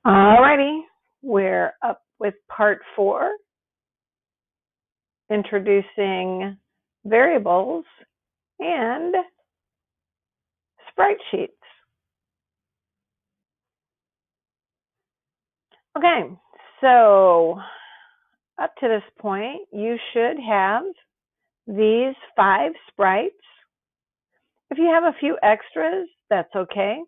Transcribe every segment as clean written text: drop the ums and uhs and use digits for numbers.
Alrighty, we're up with part 4, introducing variables and sprite sheets. Okay, so up to this point, you should have these 5 sprites. If you have a few extras, that's okay,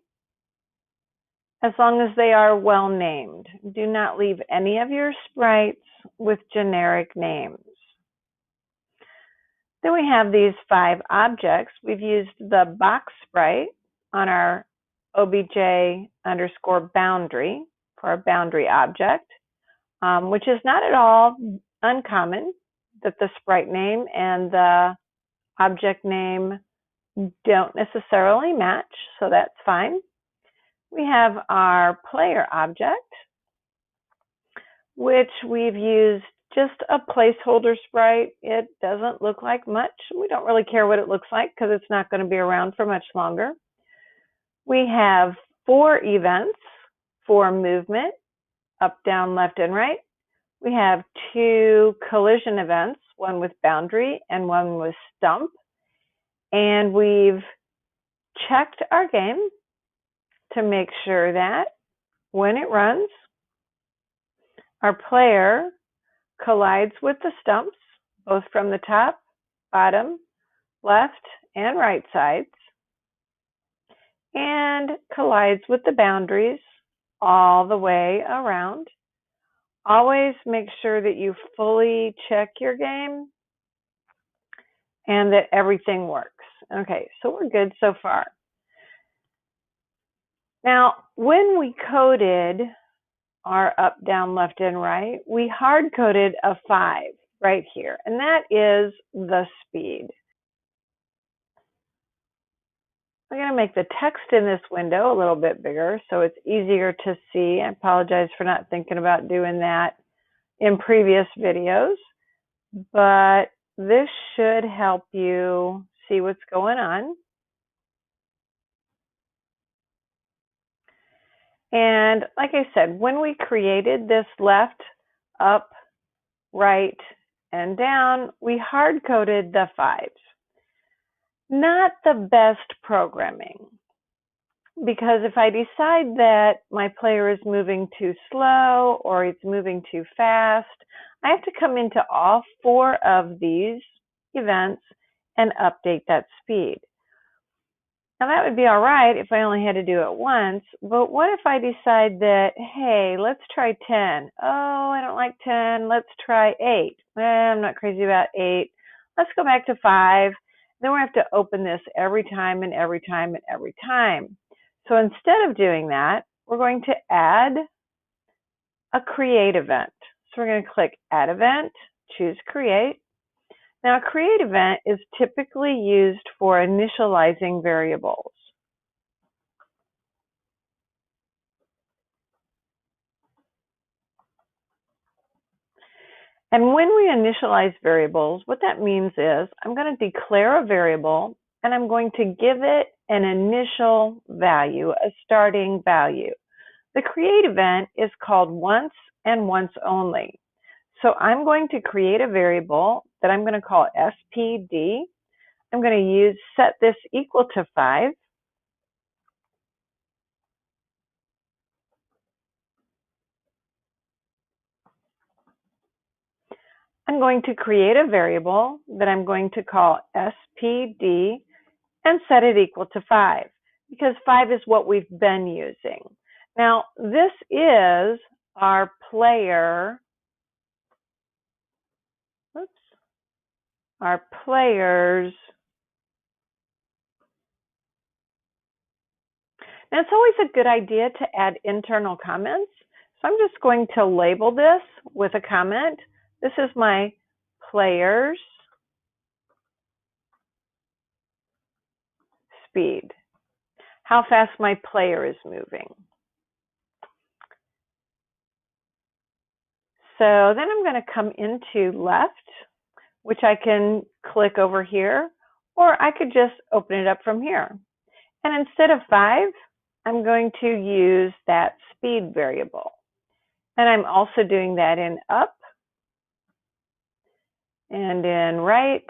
as long as they are well named. Do not leave any of your sprites with generic names. Then we have these 5 objects. We've used the box sprite on our obj_boundary for our boundary object, which is not at all uncommon that the sprite name and the object name don't necessarily match, so that's fine. We have our player object, which we've used just a placeholder sprite. It doesn't look like much. We don't really care what it looks like because it's not going to be around for much longer. We have 4 events for movement, up, down, left, and right. We have 2 collision events, one with boundary and one with stump. And we've checked our game to make sure that when it runs, our player collides with the stumps, both from the top, bottom, left, and right sides, and collides with the boundaries all the way around. Always make sure that you fully check your game and that everything works. Okay, so we're good so far. Now, when we coded our up, down, left, and right, we hard-coded a 5 right here, and that is the speed. I'm going to make the text in this window a little bit bigger so it's easier to see. I apologize for not thinking about doing that in previous videos, but this should help you see what's going on. And like I said, when we created this left, up, right, and down, we hard-coded the 5s. Not the best programming, because if I decide that my player is moving too slow or it's moving too fast, I have to come into all 4 of these events and update that speed. Now that would be all right if I only had to do it once, but what if I decide that, hey, let's try 10. Oh, I don't like 10. Let's try 8. I'm not crazy about 8. Let's go back to 5. Then we have to open this every time and every time and every time. So instead of doing that, we're going to add a create event. So we're going to click add event, choose create. Now, a create event is typically used for initializing variables. And when we initialize variables, what that means is I'm going to declare a variable and I'm going to give it an initial value, a starting value. The create event is called once and once only. So I'm going to create a variable that I'm going to call SPD. I'm going to use set this equal to 5. I'm going to create a variable that I'm going to call SPD and set it equal to 5, because 5 is what we've been using. Now, this is our player, our players. Now, it's always a good idea to add internal comments. So I'm just going to label this with a comment. This is my player's speed, how fast my player is moving. So then I'm going to come into left, which I can click over here, or I could just open it up from here. And instead of 5, I'm going to use that speed variable. And I'm also doing that in up and in right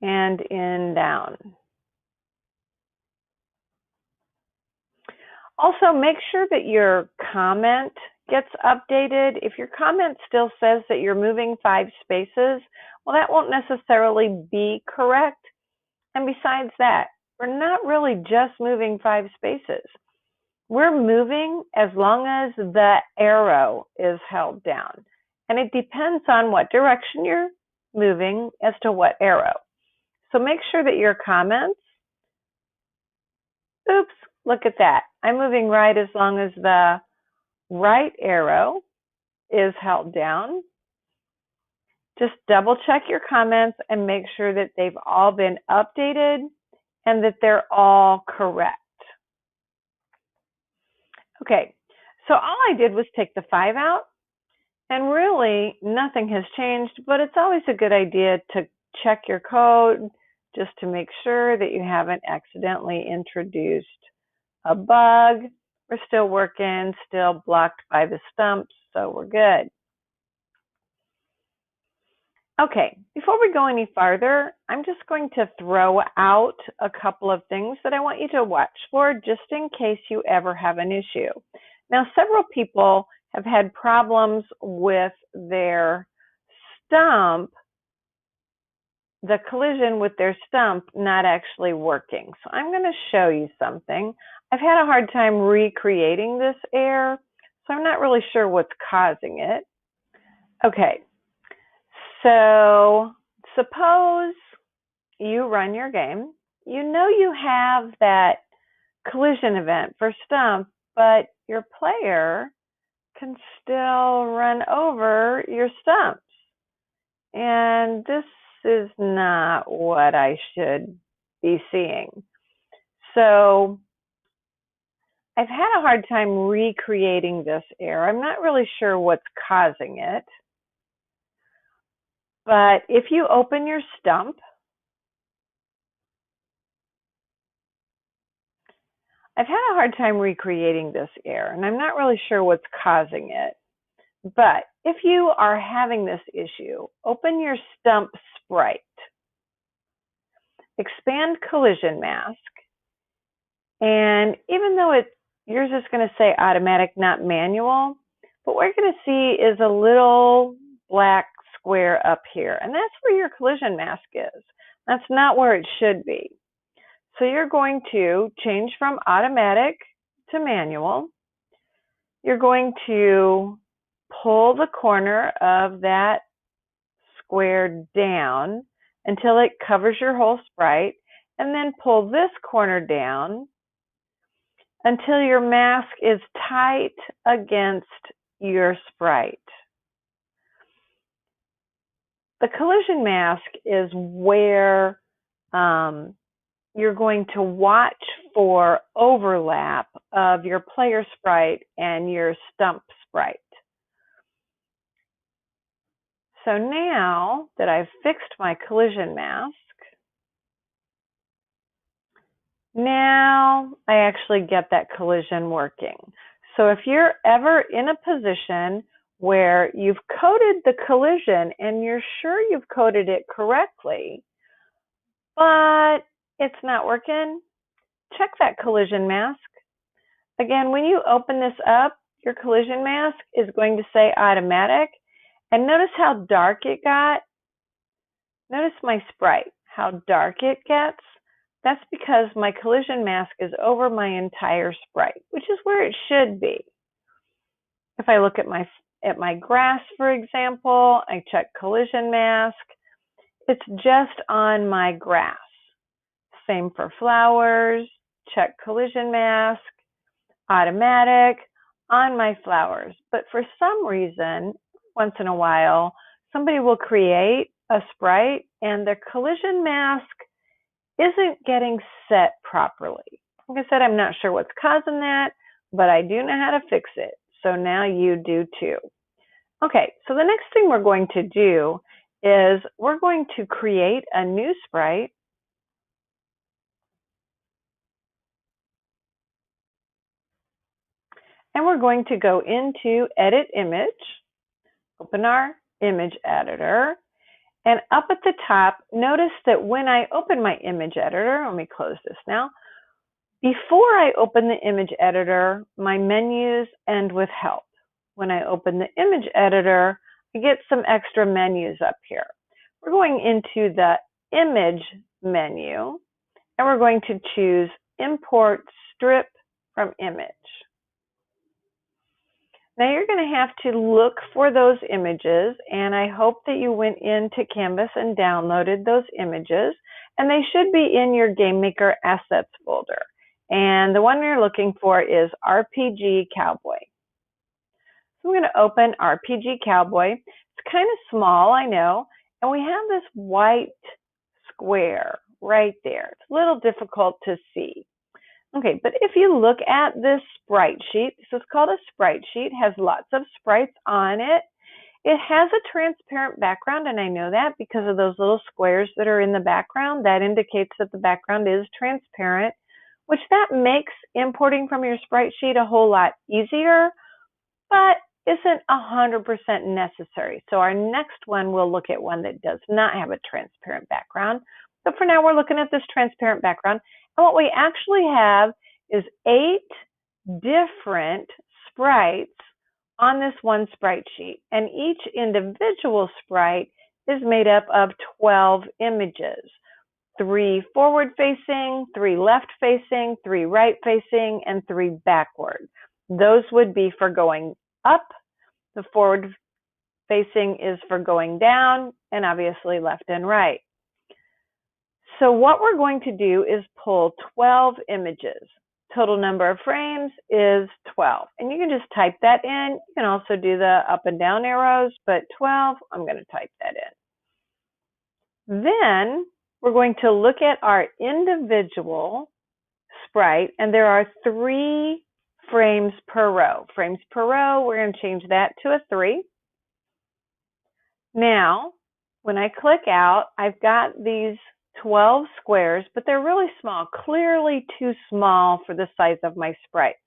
and in down. Also, make sure that your comment gets updated. If your comment still says that you're moving 5 spaces, well, that won't necessarily be correct. And besides that, we're not really just moving 5 spaces. We're moving as long as the arrow is held down. And it depends on what direction you're moving as to what arrow. So make sure that your comments, oops, look at that. I'm moving right as long as the right arrow is held down. Just double check your comments and make sure that they've all been updated and that they're all correct. Okay, so all I did was take the 5 out, and really nothing has changed, but it's always a good idea to check your code just to make sure that you haven't accidentally introduced a bug. We're still working, still blocked by the stumps, so we're good. Okay, before we go any farther, I'm just going to throw out a couple of things that I want you to watch for just in case you ever have an issue. Now, several people have had problems with their stump, the collision with their stump not actually working. So I'm going to show you something. I've had a hard time recreating this error, so I'm not really sure what's causing it. Okay. So suppose you run your game. You know you have that collision event for stump, but your player can still run over your stumps. And this is not what I should be seeing. So I've had a hard time recreating this error. I'm not really sure what's causing it. But if you open your stump, I've had a hard time recreating this error, and I'm not really sure what's causing it. But if you are having this issue, open your stump sprite, expand collision mask, and even though yours is going to say automatic, not manual, what we're going to see is a little black square up here, and that's where your collision mask is. That's not where it should be. So you're going to change from automatic to manual. You're going to pull the corner of that square down until it covers your whole sprite, and then pull this corner down until your mask is tight against your sprite. The collision mask is where you're going to watch for overlap of your player sprite and your stump sprite. So now that I've fixed my collision mask, now I actually get that collision working. So if you're ever in a position where you've coded the collision and you're sure you've coded it correctly, but it's not working, check that collision mask. Again, when you open this up, your collision mask is going to say automatic. And notice how dark it got. Notice my sprite, how dark it gets. That's because my collision mask is over my entire sprite, which is where it should be. If I look at my grass, for example, I check collision mask. It's just on my grass. Same for flowers, check collision mask, automatic, on my flowers. But for some reason, once in a while, somebody will create a sprite and their collision mask isn't getting set properly. Like I said, I'm not sure what's causing that, but I do know how to fix it. So now you do too. Okay, so the next thing we're going to do is we're going to create a new sprite. and we're going to go into Edit Image, open our image editor, and up at the top, notice that when I open my image editor, let me close this now. Before I open the image editor, my menus end with Help. When I open the image editor, I get some extra menus up here. We're going into the Image menu, and we're going to choose Import Strip from Image. Now you're going to have to look for those images, and I hope that you went into Canvas and downloaded those images, and they should be in your GameMaker Assets folder. And the one you're looking for is RPG Cowboy. So I'm going to open RPG Cowboy. It's kind of small, I know, and we have this white square right there. It's a little difficult to see. Okay, but if you look at this sprite sheet, this is called a sprite sheet, has lots of sprites on it. It has a transparent background, and I know that because of those little squares that are in the background. That indicates that the background is transparent, which that makes importing from your sprite sheet a whole lot easier, but isn't 100% necessary. So our next one, we'll look at one that does not have a transparent background. So for now, we're looking at this transparent background. And what we actually have is 8 different sprites on this one sprite sheet. And each individual sprite is made up of 12 images. 3 forward facing, 3 left facing, 3 right facing, and 3 backward. Those would be for going up. The forward facing is for going down, and obviously left and right. So what we're going to do is pull 12 images. Total number of frames is 12. And you can just type that in. You can also do the up and down arrows, but 12, I'm going to type that in. Then we're going to look at our individual sprite, and there are 3 frames per row. Frames per row, we're going to change that to a 3. Now, when I click out, I've got these 12 squares, but they're really small, clearly too small for the size of my sprites.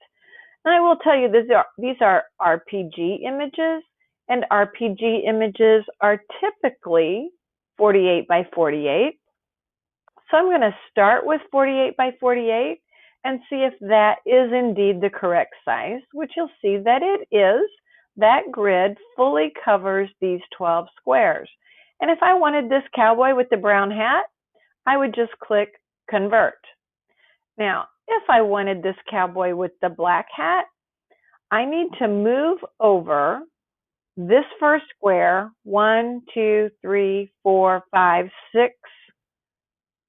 And I will tell you, these are RPG images, and RPG images are typically 48 by 48. So I'm going to start with 48 by 48 and see if that is indeed the correct size, which you'll see that it is. That grid fully covers these 12 squares. And if I wanted this cowboy with the brown hat, I would just click Convert. Now, if I wanted this cowboy with the black hat, I need to move over this first square 1, 2, 3, 4, 5, 6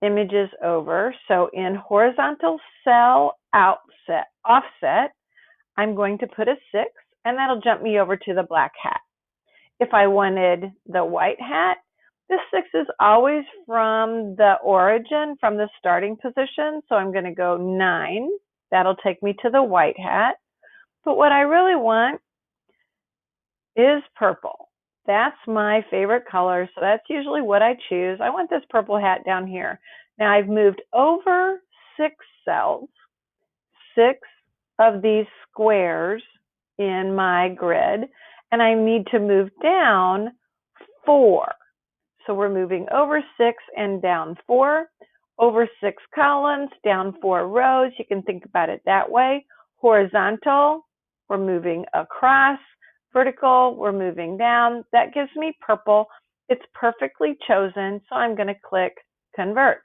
images over. So in horizontal cell offset, I'm going to put a 6, and that'll jump me over to the black hat. If I wanted the white hat, this 6 is always from the origin, from the starting position. So I'm going to go 9. That'll take me to the white hat. But what I really want is purple. That's my favorite color, so that's usually what I choose. I want this purple hat down here. Now I've moved over 6 cells, 6 of these squares in my grid, and I need to move down 4. So we're moving over 6 and down 4, over 6 columns, down 4 rows. You can think about it that way. Horizontal, we're moving across. Vertical, we're moving down. That gives me purple. It's perfectly chosen, so I'm going to click Convert.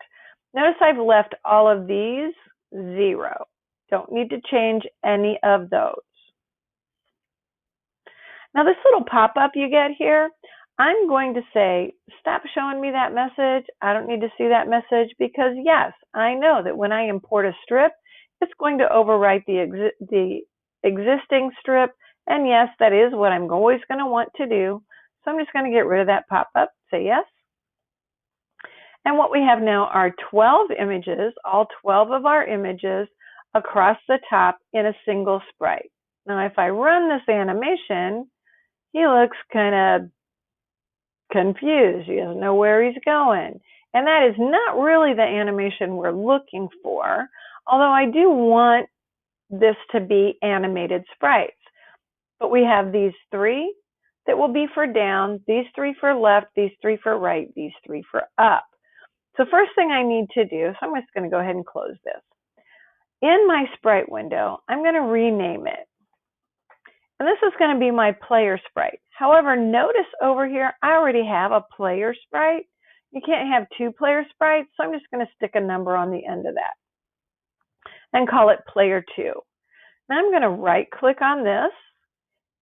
Notice I've left all of these 0. Don't need to change any of those. Now this little pop-up you get here, I'm going to say, stop showing me that message. I don't need to see that message because yes, I know that when I import a strip, it's going to overwrite the existing strip. And yes, that is what I'm always going to want to do. So I'm just going to get rid of that pop-up, say yes. And what we have now are 12 images, all 12 of our images across the top in a single sprite. Now, if I run this animation, he looks kind of confused. He doesn't know where he's going. And that is not really the animation we're looking for, although I do want this to be animated sprites. But we have these 3 that will be for down, these 3 for left, these 3 for right, these 3 for up. So first thing I need to do, so I'm just going to go ahead and close this. In my sprite window, I'm going to rename it. And this is going to be my player sprite. However, notice over here, I already have a player sprite. You can't have 2 player sprites, so I'm just going to stick a number on the end of that and call it player 2. Now I'm going to right click on this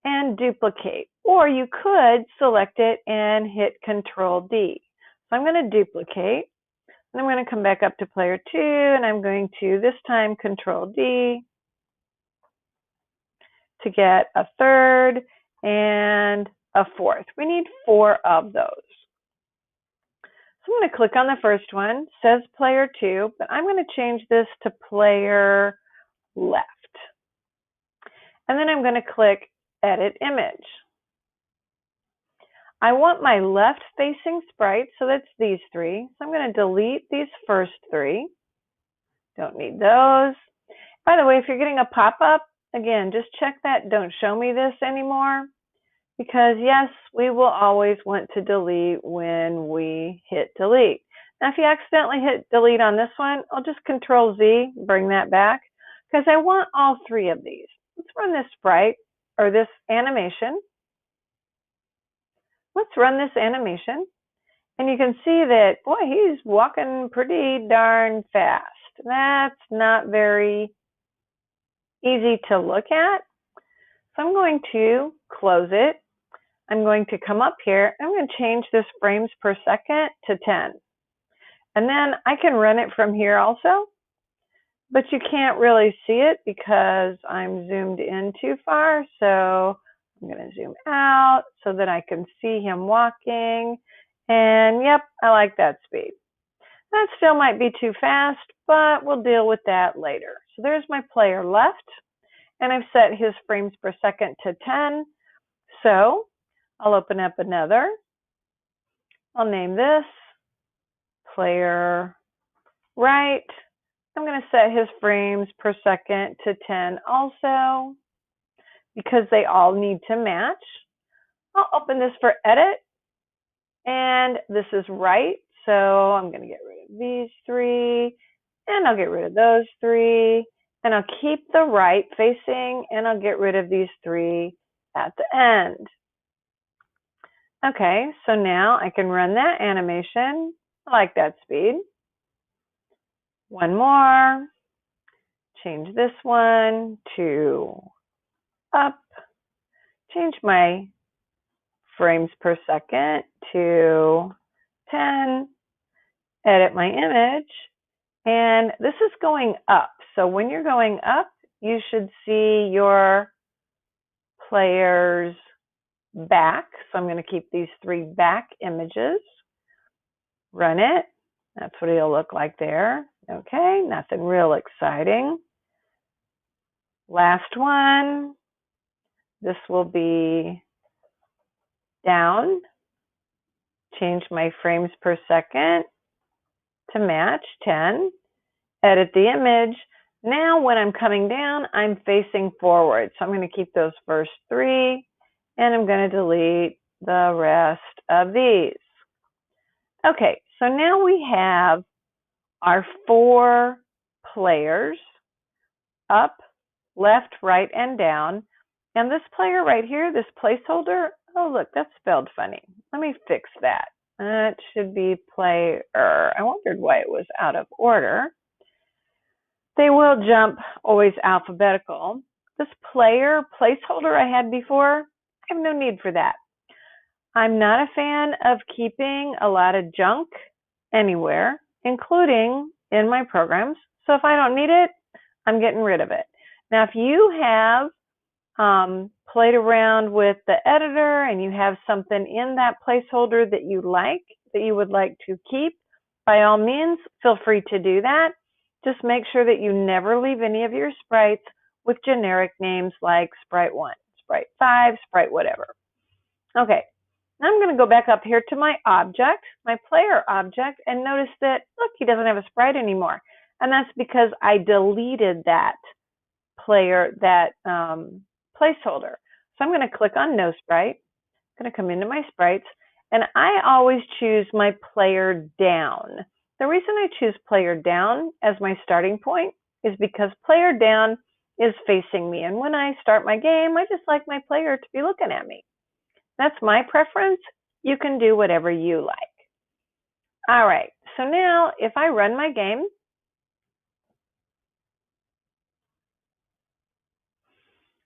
and duplicate, or you could select it and hit Control D. So I'm going to duplicate, and I'm going to come back up to player 2, and I'm going to this time Control D to get a third and a fourth. We need 4 of those. So I'm going to click on the first one, says player 2, but I'm going to change this to player left. And then I'm going to click Edit Image. I want my left facing sprite, so that's these 3. So I'm going to delete these first 3. Don't need those. By the way, if you're getting a pop-up, again, just check that don't show me this anymore, because yes, we will always want to delete when we hit delete. Now, if you accidentally hit delete on this one, I'll just Control Z, bring that back, because I want all 3 of these. Let's run this sprite, or this animation. Let's run this animation. And you can see that, boy, he's walking pretty darn fast. That's not very easy to look at. So I'm going to close it. I'm going to come up here. I'm going to change this frames per second to 10. And then I can run it from here also, but you can't really see it because I'm zoomed in too far. So I'm going to zoom out so that I can see him walking. And yep, I like that speed. That still might be too fast, but we'll deal with that later. So there's my player left, and I've set his frames per second to 10. So I'll open up another. I'll name this player right. I'm going to set his frames per second to 10 also, because they all need to match. I'll open this for edit, and this is right. So I'm going to get rid of these 3, and I'll get rid of those 3, and I'll keep the right facing, and I'll get rid of these 3 at the end. Okay, so now I can run that animation. I like that speed. One more. Change this one to up. Change my frames per second to 10. Edit my image. And this is going up. So when you're going up, you should see your player's back. So I'm going to keep these 3 back images. Run it. That's what it'll look like there. Okay, nothing real exciting. Last one. This will be down. Change my frames per second to match 10. Edit the image. Now when I'm coming down, I'm facing forward. So I'm going to keep those first 3, and I'm going to delete the rest of these. Okay, so now we have our 4 players, up, left, right, and down. And this player right here, this placeholder, oh look, that's spelled funny. Let me fix that. It should be player. I wondered why it was out of order. They will jump always alphabetical. This player placeholder I had before, I have no need for that. I'm not a fan of keeping a lot of junk anywhere, including in my programs. So if I don't need it, I'm getting rid of it. Now, if you have played around with the editor and you have something in that placeholder that you like, that you would like to keep, by all means, feel free to do that. Just make sure that you never leave any of your sprites with generic names like Sprite 1, Sprite 5, Sprite whatever. Okay, now I'm going to go back up here to my object, my player object, and notice that, look, he doesn't have a sprite anymore. And that's because I deleted that placeholder. So I'm going to click on No Sprite. I'm going to come into my sprites, and I always choose my player down. The reason I choose player down as my starting point is because player down is facing me, and when I start my game, I just like my player to be looking at me. That's my preference. You can do whatever you like. All right, so now if I run my game,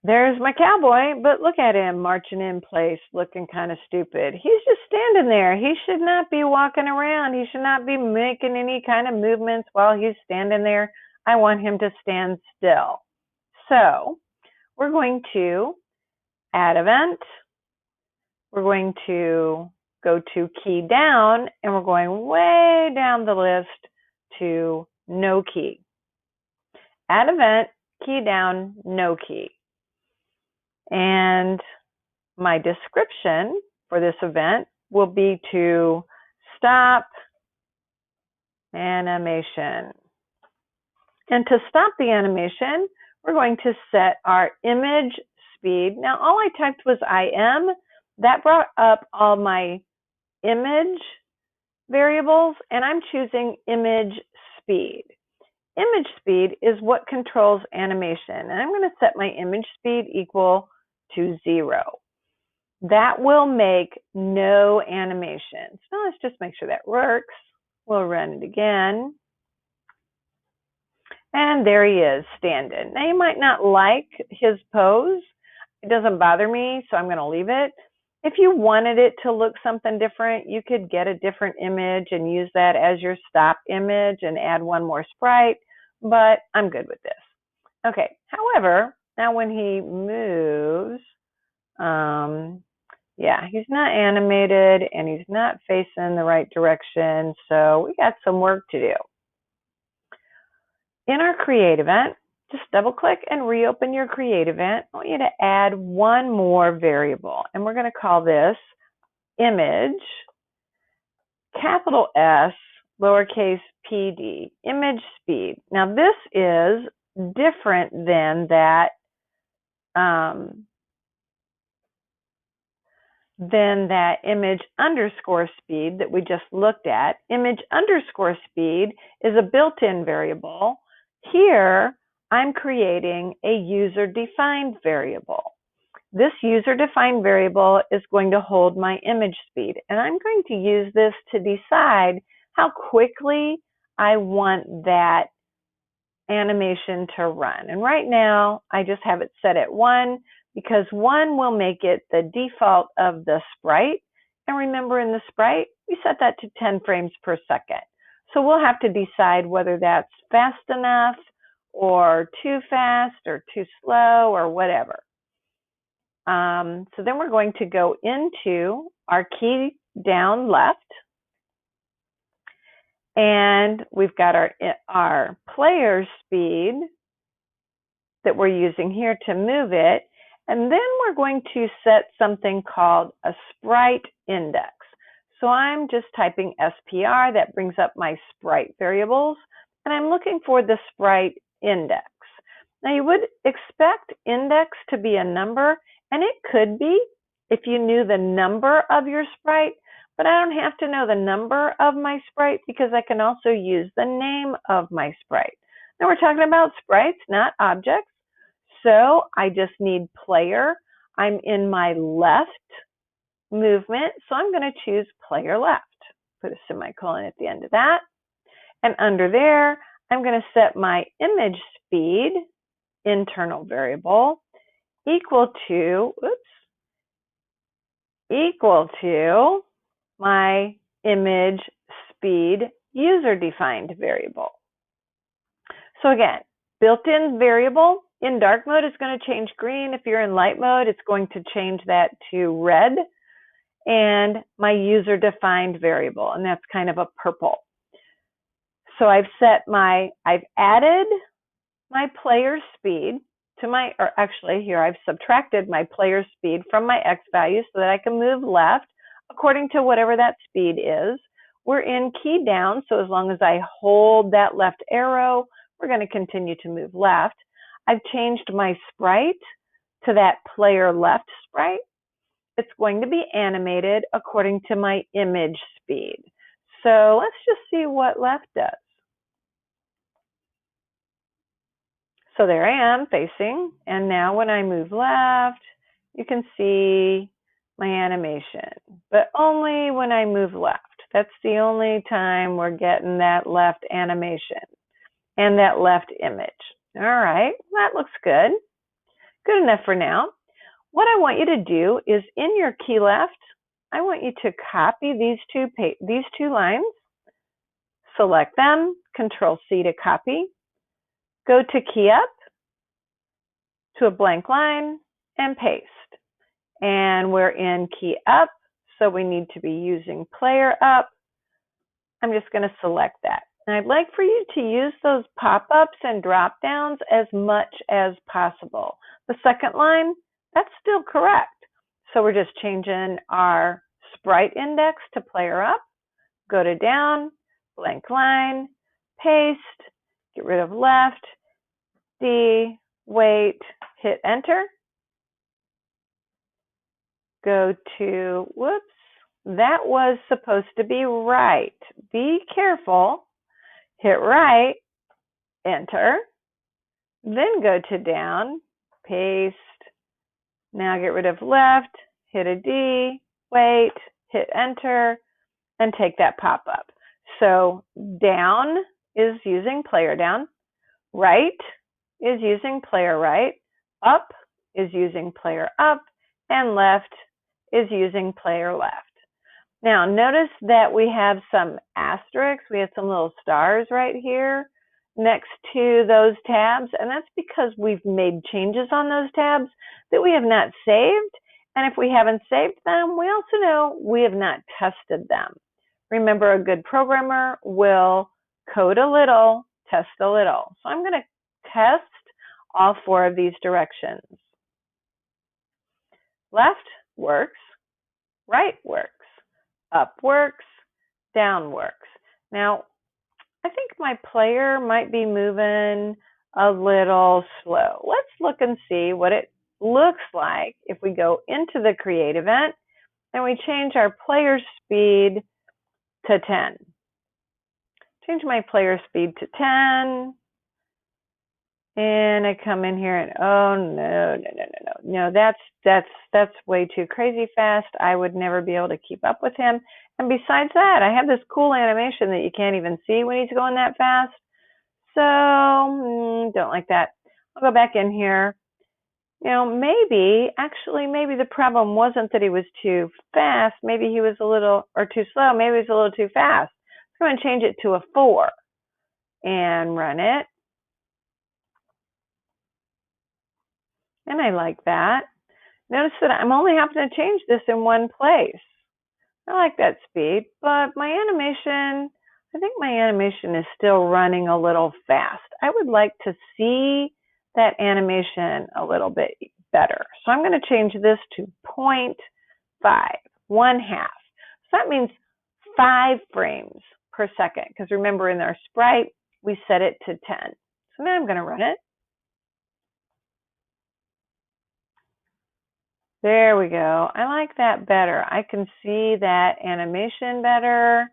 there's my cowboy, but look at him marching in place, looking kind of stupid. He's just standing there. He should not be walking around. He should not be making any kind of movements while he's standing there. I want him to stand still. So we're going to add event. We're going to go to key down, and we're going way down the list to no key. Add event, key down, no key. And my description for this event will be to stop animation. And to stop the animation, we're going to set our image speed. Now, all I typed was IM. That brought up all my image variables, and I'm choosing image speed. Image speed is what controls animation, and I'm going to set my image speed equal to 0. That will make no animation. So now let's just make sure that works. We'll run it again. And there he is, standing. Now you might not like his pose. It doesn't bother me, so I'm going to leave it. If you wanted it to look something different, you could get a different image and use that as your stop image and add one more sprite, but I'm good with this. Okay, however, now when he moves, yeah, he's not animated and he's not facing the right direction, so we got some work to do. In our create event, just double click and reopen your create event. I want you to add one more variable, and we're going to call this image, capital S, lowercase pd, image speed. Now this is different than that image underscore speed that we just looked at. Image underscore speed is a built-in variable. Here, I'm creating a user-defined variable. This user-defined variable is going to hold my image speed, and I'm going to use this to decide how quickly I want that animation to run. And right now, I just have it set at 1 because 1 will make it the default of the sprite. And remember, in the sprite, we set that to 10 frames per second. So we'll have to decide whether that's fast enough or too fast or too slow or whatever. So then we're going to go into our key down left, and we've got our player speed that we're using here to move it, and then we're going to set something called a sprite index. So I'm just typing SPR, that brings up my sprite variables, and I'm looking for the sprite index. Now you would expect index to be a number, and it could be if you knew the number of your sprite, but I don't have to know the number of my sprite because I can also use the name of my sprite. Now we're talking about sprites, not objects, so I just need player. I'm in my left movement, so I'm going to choose player left. Put a semicolon at the end of that. And under there, I'm going to set my image speed, internal variable, equal to my image speed user-defined variable. So again, built-in variable in dark mode is going to change green. If you're in light mode, it's going to change that to red. And my user-defined variable, and that's kind of a purple. So I've added my player speed to I've subtracted my player speed from my X value so that I can move left according to whatever that speed is. We're in key down, so as long as I hold that left arrow, we're going to continue to move left. I've changed my sprite to that player left sprite. It's going to be animated according to my image speed. So let's just see what left does. So there I am facing, and now when I move left, you can see my animation, but only when I move left. That's the only time we're getting that left animation and that left image. All right, that looks good. Good enough for now. What I want you to do is in your key left, I want you to copy these two lines, select them, Control C to copy, go to key up, to a blank line, and paste. And we're in key up, so we need to be using player up. I'm just going to select that. And I'd like for you to use those pop-ups and drop-downs as much as possible. The second line, that's still correct. So we're just changing our sprite index to player up, go to down, blank line, paste, get rid of left, D, wait, hit enter. Go to, whoops, that was supposed to be right. Be careful. Hit right, enter, then go to down, paste. Now get rid of left, hit a D, wait, hit enter, and take that pop-up. So down is using player down, right is using player right, up is using player up, and left is using player left. Now notice that we have some asterisks, we have some little stars right here next to those tabs, and that's because we've made changes on those tabs that we have not saved, and if we haven't saved them, we also know we have not tested them. Remember, a good programmer will code a little, test a little. So I'm going to test all four of these directions. Left works, right works, up works, down works. Now, I think my player might be moving a little slow. Let's look and see what it looks like if we go into the create event and we change our player speed to 10. Change my player speed to 10. And I come in here and oh no, that's way too crazy fast. I would never be able to keep up with him. And besides that, I have this cool animation that you can't even see when he's going that fast. So don't like that. I'll go back in here. You know, maybe the problem wasn't that he was too fast. Maybe he was a little, or too slow. Maybe he was a little too fast. I'm going to change it to a 4 and run it. And I like that. Notice that I'm only having to change this in one place. I like that speed, but my animation, I think my animation is still running a little fast. I would like to see that animation a little bit better. So I'm going to change this to 0.5, 1/2. So that means 5 frames per second, because remember in our sprite, we set it to 10. So now I'm going to run it. There we go. I like that better. I can see that animation better.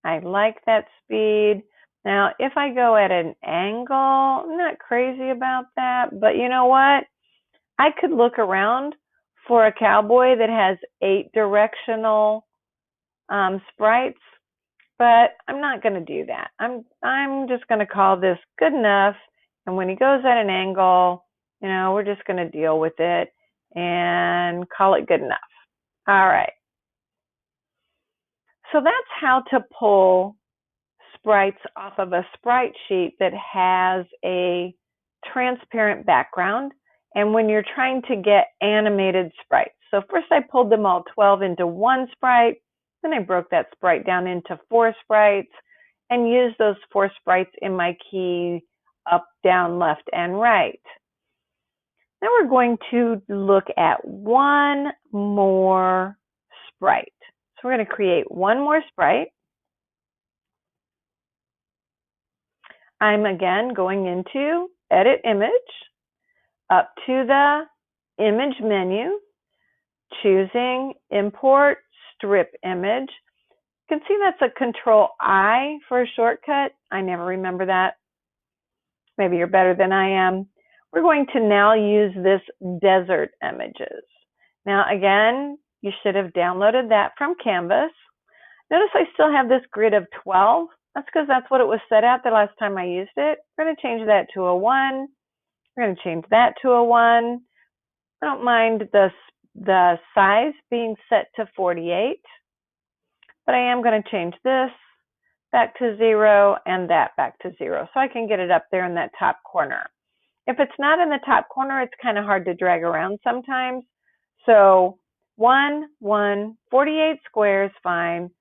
I like that speed. Now, if I go at an angle, I'm not crazy about that, but you know what? I could look around for a cowboy that has 8 directional sprites, but I'm not going to do that. I'm just going to call this good enough, and when he goes at an angle, you know, we're just going to deal with it and call it good enough. All right. So that's how to pull sprites off of a sprite sheet that has a transparent background, and when you're trying to get animated sprites. So first I pulled them all 12 into one sprite, then I broke that sprite down into 4 sprites and used those 4 sprites in my key up, down, left, and right. Now we're going to look at one more sprite. So we're going to create one more sprite. I'm again going into Edit Image, up to the image menu, choosing import strip image. You can see that's a Control-I for a shortcut. I never remember that. Maybe you're better than I am. We're going to now use this desert images. Now again, you should have downloaded that from Canvas. Notice I still have this grid of 12. That's because that's what it was set at the last time I used it. We're going to change that to a 1. We're going to change that to a 1. I don't mind the size being set to 48, but I am going to change this back to 0 and that back to 0 so I can get it up there in that top corner. If it's not in the top corner, it's kind of hard to drag around sometimes. So 1, 1, 48 squares, fine.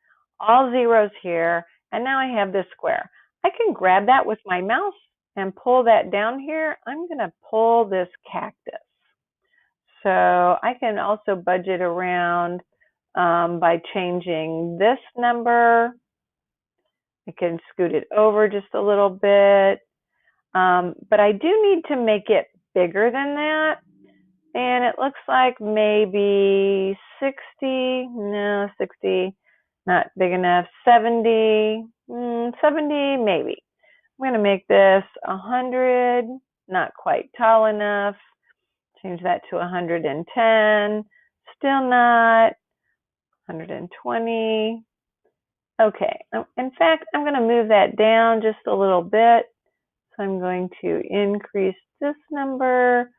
All zeros here, and now I have this square. I can grab that with my mouse and pull that down here. I'm going to pull this cactus. So I can also budget around by changing this number. I can scoot it over just a little bit. But I do need to make it bigger than that. And it looks like maybe 60, no, 60, not big enough, 70, 70 maybe. I'm going to make this 100, not quite tall enough. Change that to 110, still not, 120. Okay, in fact, I'm going to move that down just a little bit. So I'm going to increase this number.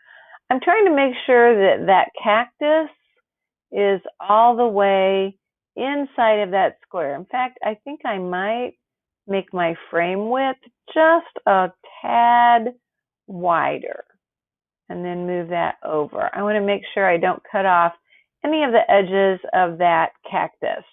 I'm trying to make sure that that cactus is all the way inside of that square. In fact, I think I might make my frame width just a tad wider and then move that over. I want to make sure I don't cut off any of the edges of that cactus.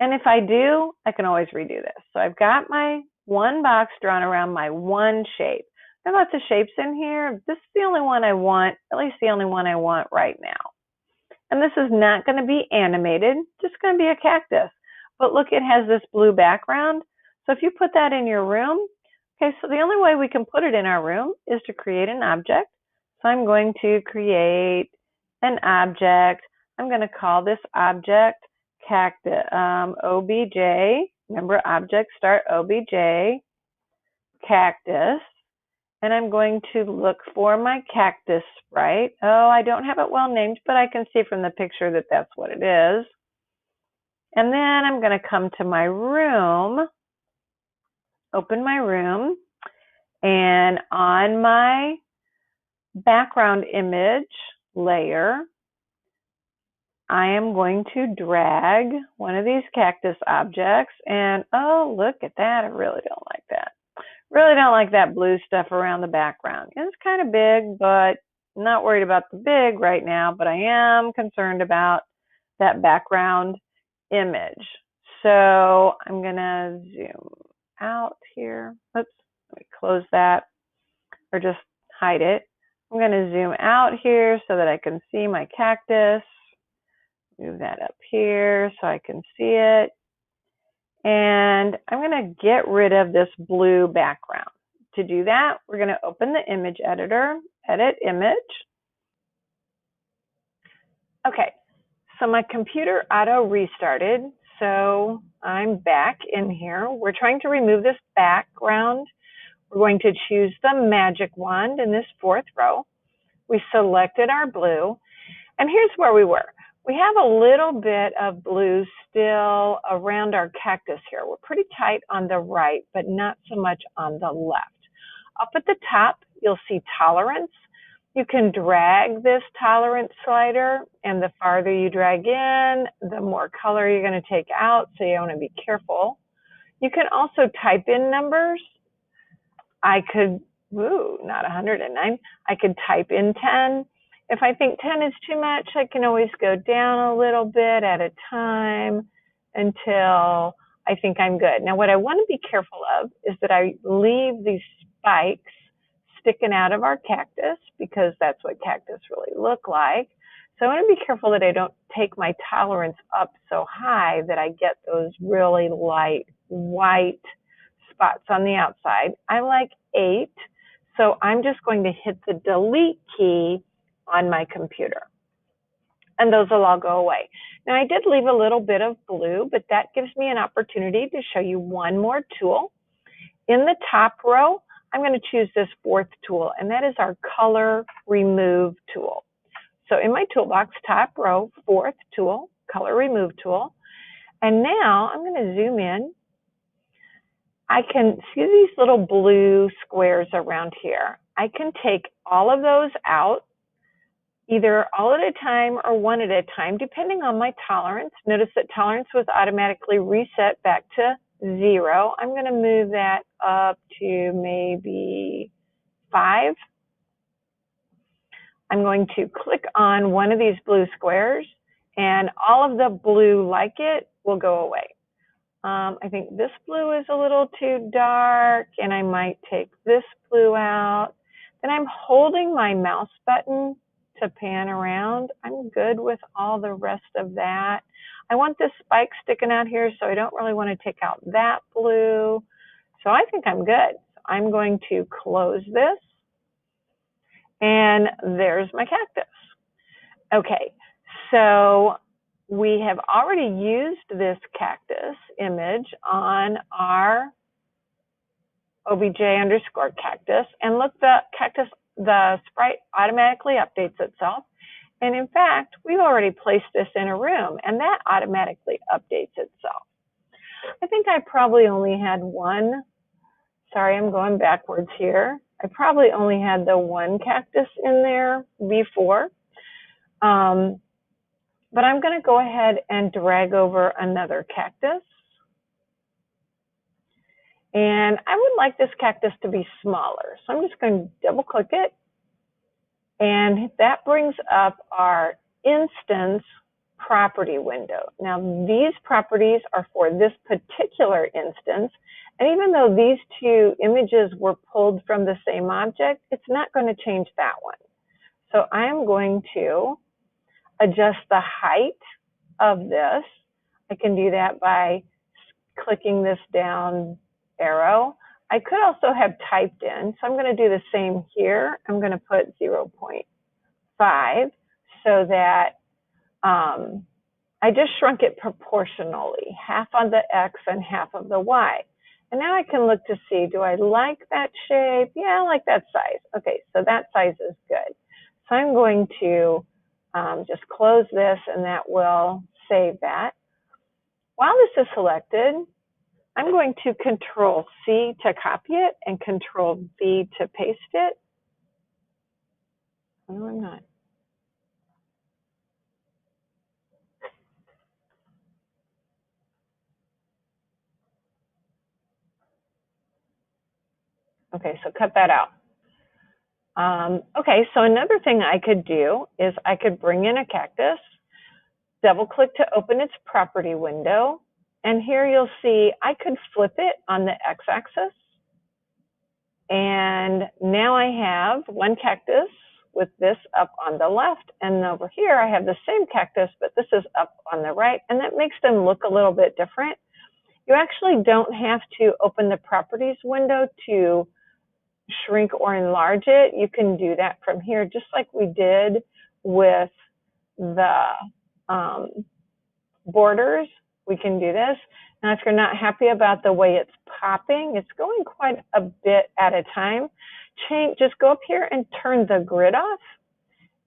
And if I do, I can always redo this. So I've got my one box drawn around my one shape. There are lots of shapes in here. This is the only one I want, at least the only one I want right now. And this is not going to be animated, just going to be a cactus. But look, it has this blue background. So if you put that in your room, okay, so the only way we can put it in our room is to create an object. So I'm going to create an object. I'm going to call this object Cactus, OBJ. Remember, objects start OBJ, cactus. And I'm going to look for my cactus sprite. Oh, I don't have it well named, but I can see from the picture that that's what it is. And then I'm going to come to my room, open my room, and on my background image layer, I am going to drag one of these cactus objects. And oh, look at that. I really don't like that. Really don't like that blue stuff around the background. It's kind of big, but I'm not worried about the big right now, but I am concerned about that background image. So I'm going to zoom out here. Oops, let me close that or just hide it. I'm going to zoom out here so that I can see my cactus. Move that up here so I can see it. And I'm going to get rid of this blue background. To do that, we're going to open the image editor, edit image. Okay, so my computer auto restarted, so I'm back in here. We're trying to remove this background. We're going to choose the magic wand in this fourth row. We selected our blue, and here's where we were. We have a little bit of blue still around our cactus here. We're pretty tight on the right, but not so much on the left. Up at the top, you'll see tolerance. You can drag this tolerance slider, and the farther you drag in, the more color you're going to take out, so you want to be careful. You can also type in numbers. I could, not 109. I could type in 10. If I think 10 is too much, I can always go down a little bit at a time until I think I'm good. Now, what I want to be careful of is that I leave these spikes sticking out of our cactus, because that's what cactus really look like. So I want to be careful that I don't take my tolerance up so high that I get those really light white spots on the outside. I like 8. So I'm just going to hit the delete key on my computer, and those will all go away. Now I did leave a little bit of blue, but that gives me an opportunity to show you one more tool. In the top row, I'm going to choose this fourth tool, and that is our color remove tool. So in my toolbox, top row, fourth tool, color remove tool. And now I'm going to zoom in. I can see these little blue squares around here. I can take all of those out, either all at a time or one at a time, depending on my tolerance. Notice that tolerance was automatically reset back to 0. I'm going to move that up to maybe 5. I'm going to click on one of these blue squares, and all of the blue like it will go away. I think this blue is a little too dark, and I might take this blue out. Then I'm holding my mouse button to pan around. I'm good with all the rest of that. I want this spike sticking out here, so I don't really want to take out that blue. So I think I'm good. I'm going to close this, and there's my cactus. Okay, so we have already used this cactus image on our obj_cactus, and look, the sprite automatically updates itself. And in fact, we've already placed this in a room, and that automatically updates itself. I think I probably only had one. Sorry, I'm going backwards here. I probably only had the one cactus in there before. But I'm going to go ahead and drag over another cactus. And I would like this cactus to be smaller. So I'm just going to double click it. And that brings up our instance property window. Now these properties are for this particular instance. And even though these two images were pulled from the same object, it's not going to change that one. So I am going to adjust the height of this. I can do that by clicking this down arrow. I could also have typed in, so I'm going to do the same here. I'm going to put 0.5 so that I just shrunk it proportionally, half on the X and half of the Y. And now I can look to see, do I like that shape? Yeah, I like that size. Okay, so that size is good. So I'm going to just close this, and that will save that. While this is selected, I'm going to Control-C to copy it and Control-V to paste it. No, I'm not. Okay, so cut that out. Okay, so another thing I could do is I could bring in a cactus, double click to open its property window, and here you'll see I could flip it on the x-axis. And now I have one cactus with this up on the left, and over here I have the same cactus, but this is up on the right, and that makes them look a little bit different. You actually don't have to open the properties window to shrink or enlarge it. You can do that from here, just like we did with the borders. We can do this. Now, if you're not happy about the way it's popping, it's going quite a bit at a time, just go up here and turn the grid off.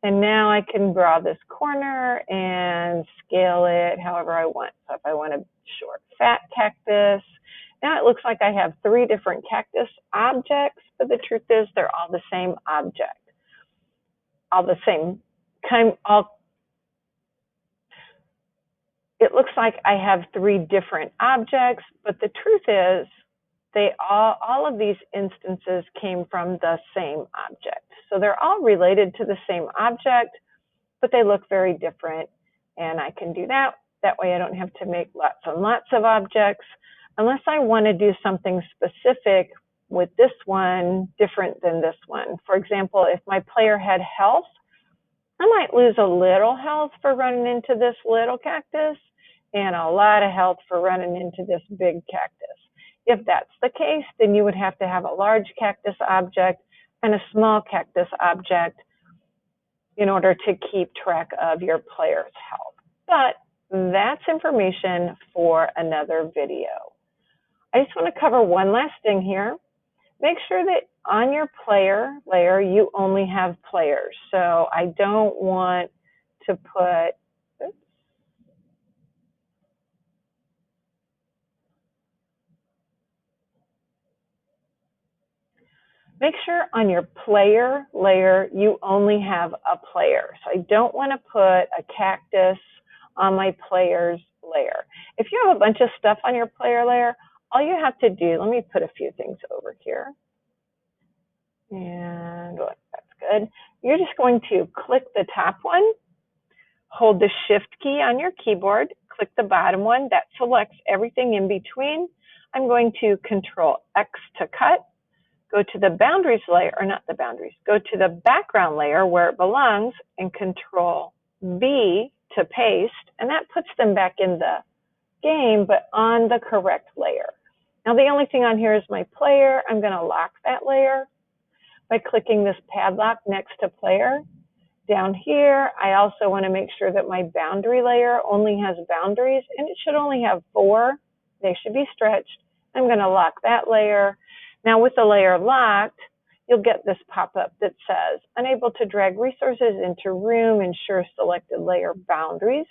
And now I can draw this corner and scale it however I want. So if I want a short, fat cactus, now it looks like I have 3 different cactus objects, but the truth is they're all the same object. All the same kind, it looks like I have 3 different objects, but the truth is all of these instances came from the same object. So they're all related to the same object, but they look very different. And I can do that. That way I don't have to make lots and lots of objects unless I want to do something specific with this one different than this one. For example, if my player had health, I might lose a little health for running into this little cactus and a lot of health for running into this big cactus. If that's the case, then you would have to have a large cactus object and a small cactus object in order to keep track of your player's health. But that's information for another video. I just want to cover one last thing here. Make sure that on your player layer, you only have players. So I don't want to put, oops, make sure on your player layer, you only have a player. So I don't want to put a cactus on my player's layer. If you have a bunch of stuff on your player layer, all you have to do, let me put a few things over here. And that's good. You're just going to click the top one, hold the shift key on your keyboard, click the bottom one, that selects everything in between. I'm going to Control X to cut, go to the boundaries layer, or not the boundaries, go to the background layer where it belongs and Control V to paste, and that puts them back in the game, but on the correct layer. Now the only thing on here is my player. I'm going to lock that layer by clicking this padlock next to player. Down here, I also want to make sure that my boundary layer only has boundaries, and it should only have 4. They should be stretched. I'm going to lock that layer. Now with the layer locked, you'll get this pop-up that says, unable to drag resources into room, ensure selected layer boundaries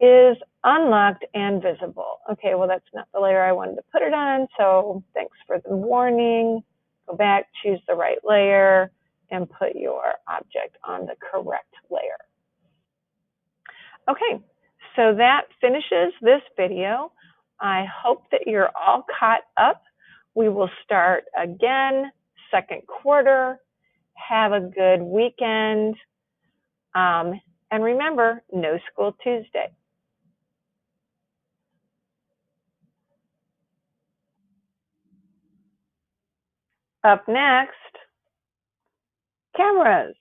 is unlocked and visible. Okay, well that's not the layer I wanted to put it on, so thanks for the warning. Go back, choose the right layer, and put your object on the correct layer. Okay, so that finishes this video. I hope that you're all caught up. We will start again second quarter. Have a good weekend. And remember, no school Tuesday. Up next, cameras.